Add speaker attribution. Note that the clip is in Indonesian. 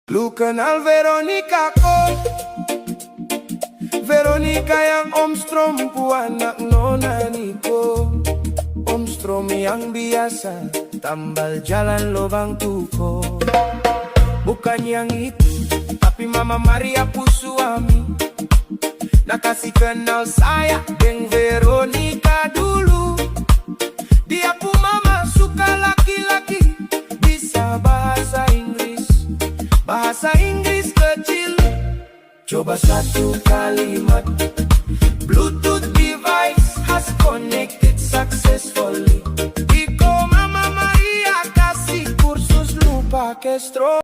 Speaker 1: Lu kenal Veronica ko? Veronica yang Om Strom pu anak nona Niko. Om Strom yang biasa tambal jalan lobang tuko. Bukan yang itu, tapi Mama Maria pu suami. Nak kasih kenal saya deng Veronica dulu. Dia pu mama suka laki-laki, bisa bahasa Inggris kecil. Coba satu kalimat. Bluetooth device has connected successfully. Iko Mama Maria kasih kursus lu pakai Strom.